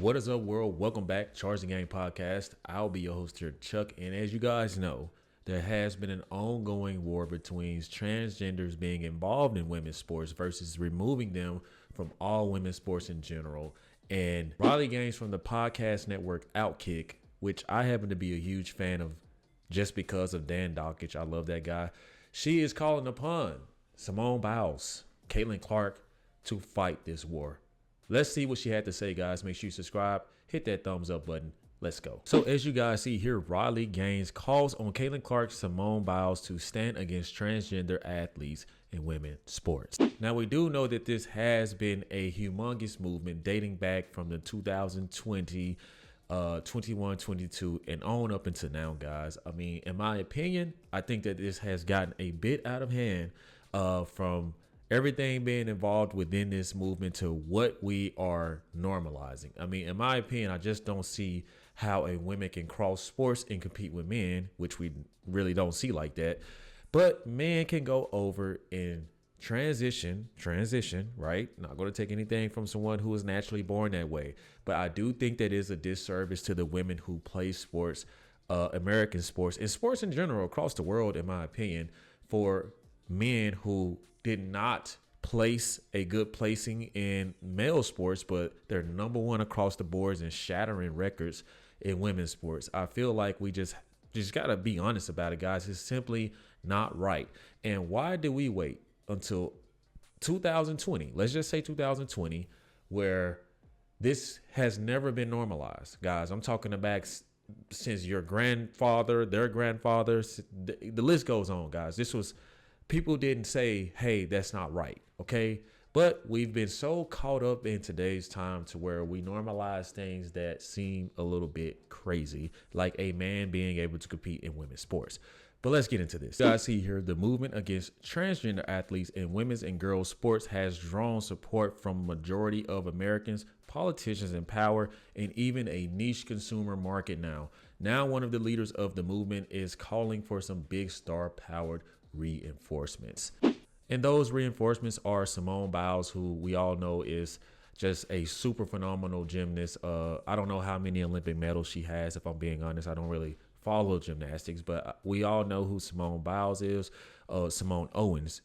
What is up, world? Welcome back, Charge the Game podcast. I'll be your host here, Chuck. And as you guys know, there has been an ongoing war between transgenders being involved in women's sports versus removing them from all women's sports in general. And Riley Gaines from the podcast network OUTKICK, which I happen to be a huge fan of just because of Dan Dockich. I love that guy. She is calling upon Simone Biles, Caitlin Clark to fight this war. Let's see what she had to say, guys. Make sure you subscribe, hit that thumbs up button. Let's go. So as you guys see here, Riley Gaines calls on Caitlin Clark, Simone Biles to stand against transgender athletes in women's sports. Now, we do know that this has been a humongous movement dating back from the 2020, 21, 22 and on up until now, guys. I mean, in my opinion, I think that this has gotten a bit out of hand from everything being involved within this movement to what we are normalizing. I mean, in my opinion, I just don't see how a woman can cross sports and compete with men, which we really don't see like that. But men can go over and transition, right? Not going to take anything from someone who was naturally born that way. But I do think that is a disservice to the women who play sports, American sports, and sports in general across the world, in my opinion, for men who did not place a good placing in male sports, but they're number one across the boards and shattering records in women's sports. I feel like we just got to be honest about it, guys. It's simply not right. And why do we wait until 2020? Let's just say 2020, where this has never been normalized, guys. I'm talking about since your grandfather, their grandfathers, the list goes on, guys. People didn't say, hey, that's not right, okay? But we've been so caught up in today's time to where we normalize things that seem a little bit crazy, like a man being able to compete in women's sports. But let's get into this. You guys see here, the movement against transgender athletes in women's and girls sports has drawn support from a majority of Americans, politicians in power, and even a niche consumer market now. Now, one of the leaders of the movement is calling for some big star-powered reinforcements. And those reinforcements are Simone Biles, who we all know is just a super phenomenal gymnast. I don't know how many Olympic medals she has, if I'm being honest. I don't really follow gymnastics, but we all know who Simone Biles is. Simone Owens,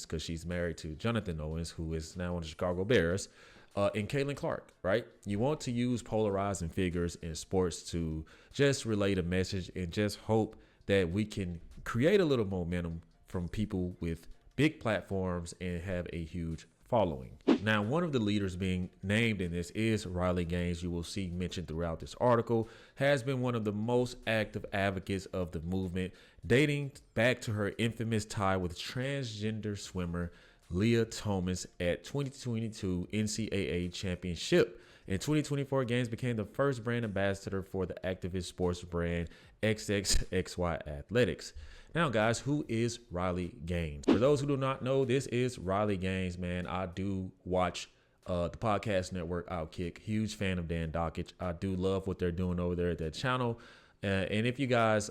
because she's married to Jonathan Owens, who is now on the Chicago Bears, and Caitlin Clark, right? You want to use polarizing figures in sports to just relay a message and just hope that we can create a little momentum from people with big platforms and have a huge following. Now, one of the leaders being named in this is Riley Gaines. You will see mentioned throughout this article, has been one of the most active advocates of the movement, dating back to her infamous tie with transgender swimmer Lia Thomas at 2022 NCAA championship. In 2024, Gaines became the first brand ambassador for the activist sports brand XXXY Athletics. Now, guys, who is Riley Gaines? For those who do not know, this is Riley Gaines, man. I do watch the podcast network OUTKICK. Huge fan of Dan Dockich. I do love what they're doing over there at that channel. And if you guys,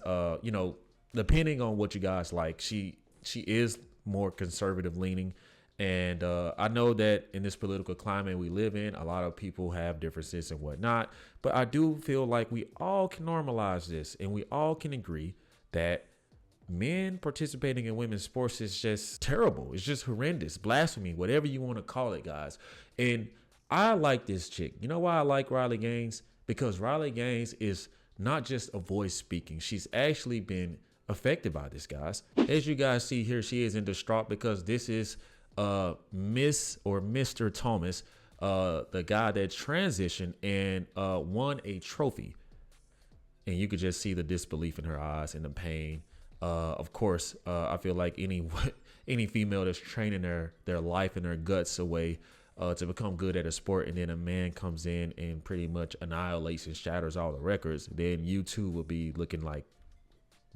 depending on what you guys like, she is more conservative leaning. And I know that in this political climate we live in, a lot of people have differences and whatnot. But I do feel like we all can normalize this, and we all can agree that men participating in women's sports is just terrible. It's just horrendous, blasphemy, whatever you want to call it, guys. And I like this chick. You know why I like Riley Gaines? Because Riley Gaines is not just a voice speaking. She's actually been affected by this, guys. As you guys see here, she is in distraught because this is Miss or Mr. Thomas, the guy that transitioned and won a trophy. And you could just see the disbelief in her eyes and the pain. Of course, I feel like any female that's training their life and their guts away to become good at a sport, and then a man comes in and pretty much annihilates and shatters all the records, then you too will be looking like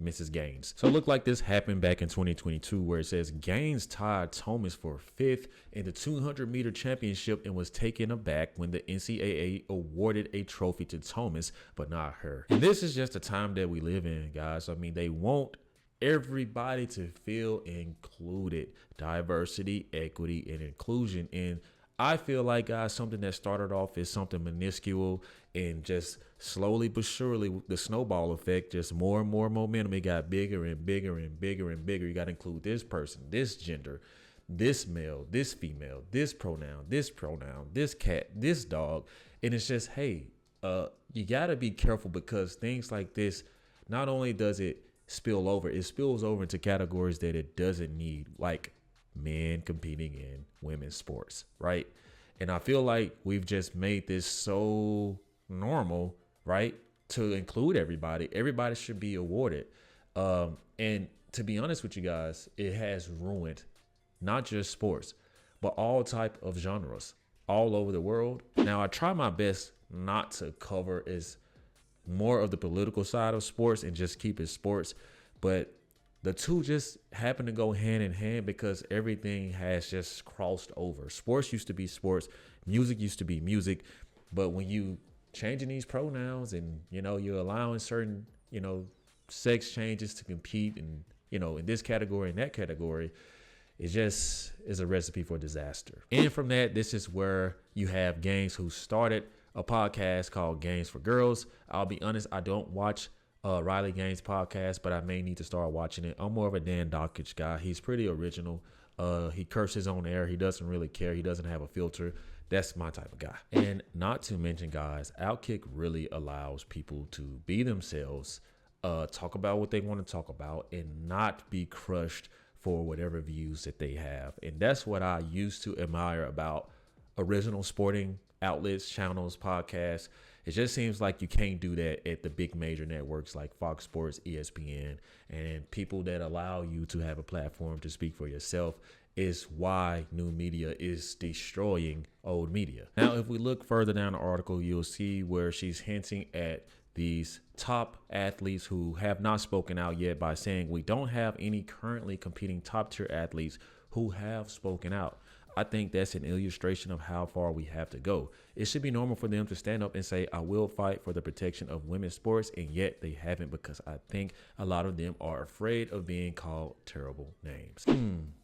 Mrs. Gaines. So it looked like this happened back in 2022, where it says Gaines tied Thomas for 5th in the 200-meter championship and was taken aback when the NCAA awarded a trophy to Thomas, but not her. And this is just the time that we live in, guys. I mean, they want everybody to feel included. Diversity, equity, and inclusion. And I feel like, guys, something that started off as something minuscule and just slowly but surely, the snowball effect, just more and more momentum, it got bigger and bigger and bigger and bigger. You got to include this person, this gender, this male, this female, this pronoun, this cat, this dog. And it's just, hey, you got to be careful, because things like this, not only does it spill over, it spills over into categories that it doesn't need, like men competing in women's sports, right? And I feel like we've just made this so normal, right, to include everybody. Everybody should be awarded. And to be honest with you guys, it has ruined not just sports, but all type of genres all over the world. Now, I try my best not to cover as more of the political side of sports and just keep it sports, but the two just happen to go hand in hand, because everything has just crossed over. Sports used to be sports, music used to be music, but when you changing these pronouns and, you're allowing certain, sex changes to compete and, in this category and that category, it just is a recipe for disaster. And from that, this is where you have Games, who started a podcast called Games for Girls. I'll be honest, I don't watch Riley Gaines' podcast, but I may need to start watching it. I'm more of a Dan Dockich guy. He's pretty original. He curses on air. He doesn't really care. He doesn't have a filter. That's my type of guy. And not to mention, guys, OUTKICK really allows people to be themselves, talk about what they want to talk about, and not be crushed for whatever views that they have. And that's what I used to admire about original sporting outlets, channels, podcasts. It just seems like you can't do that at the big major networks like Fox Sports, ESPN, and people that allow you to have a platform to speak for yourself is why new media is destroying old media. Now, if we look further down the article, you'll see where she's hinting at these top athletes who have not spoken out yet by saying we don't have any currently competing top tier athletes who have spoken out. I think that's an illustration of how far we have to go. It should be normal for them to stand up and say, I will fight for the protection of women's sports, and yet they haven't, because I think a lot of them are afraid of being called terrible names.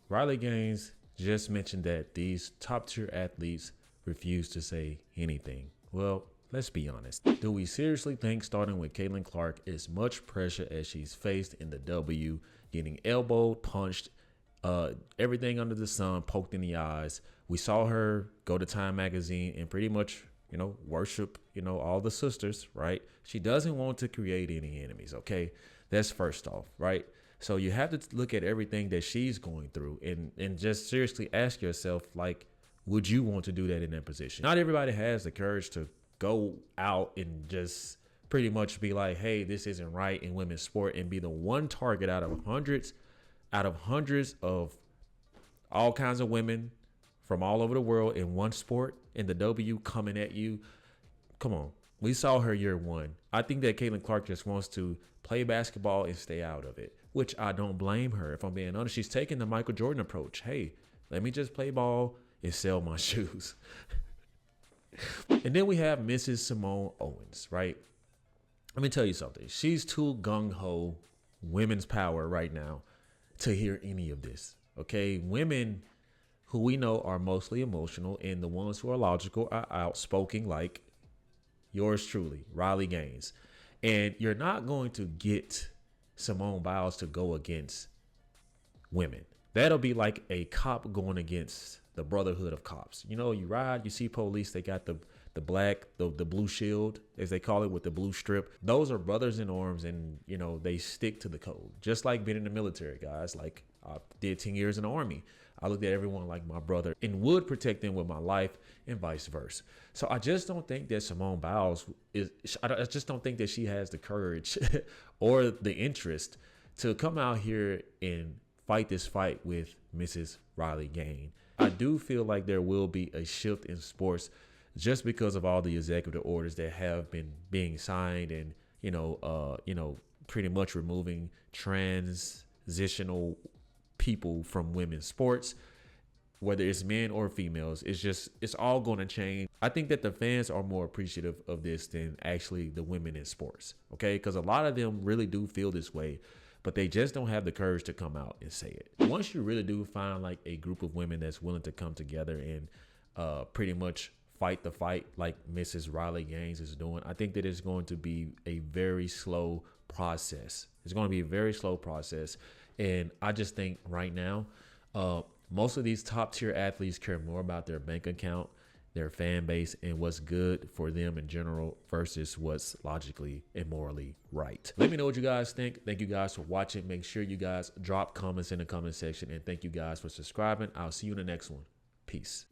Riley Gaines just mentioned that these top tier athletes refuse to say anything. Well, let's be honest. Do we seriously think starting with Caitlin Clark, as much pressure as she's faced in the W, getting elbowed, punched, everything under the sun, poked in the eyes? We saw her go to Time magazine and pretty much, worship, all the sisters, right? She doesn't want to create any enemies, okay? That's first off, right? So you have to look at everything that she's going through and just seriously ask yourself, like, would you want to do that in that position? Not everybody has the courage to go out and just pretty much be like, hey, this isn't right in women's sport, and be the one target out of hundreds of all kinds of women from all over the world in one sport, in the W, coming at you. Come on. We saw her year one. I think that Caitlin Clark just wants to play basketball and stay out of it, which I don't blame her. If I'm being honest, she's taking the Michael Jordan approach. Hey, let me just play ball and sell my shoes. And then we have Mrs. Simone Owens, right? Let me tell you something. She's too gung-ho women's power right now to hear any of this, okay? Women who we know are mostly emotional, and the ones who are logical are outspoken, like yours truly, Riley Gaines. And you're not going to get Simone Biles to go against women. That'll be like a cop going against the brotherhood of cops. You ride, you see police, they got the blue shield, as they call it, with the blue strip. Those are brothers in arms, and, they stick to the code. Just like being in the military, guys. Like, I did 10 years in the Army. I looked at everyone like my brother and would protect them with my life, and vice versa. So I just don't think that Simone Biles I just don't think that she has the courage or the interest to come out here and fight this fight with Mrs. Riley Gaines. I do feel like there will be a shift in sports just because of all the executive orders that have been being signed, and, pretty much removing transitional people from women's sports, whether it's men or females. It's all going to change. I think that the fans are more appreciative of this than actually the women in sports, okay? Because a lot of them really do feel this way, but they just don't have the courage to come out and say it. Once you really do find like a group of women that's willing to come together and pretty much fight the fight like Mrs. Riley Gaines is doing. I think that it's going to be a very slow process. It's going to be a very slow process. And I just think right now, most of these top tier athletes care more about their bank account, their fan base, and what's good for them in general versus what's logically and morally right. Let me know what you guys think. Thank you guys for watching. Make sure you guys drop comments in the comment section, and thank you guys for subscribing. I'll see you in the next one. Peace.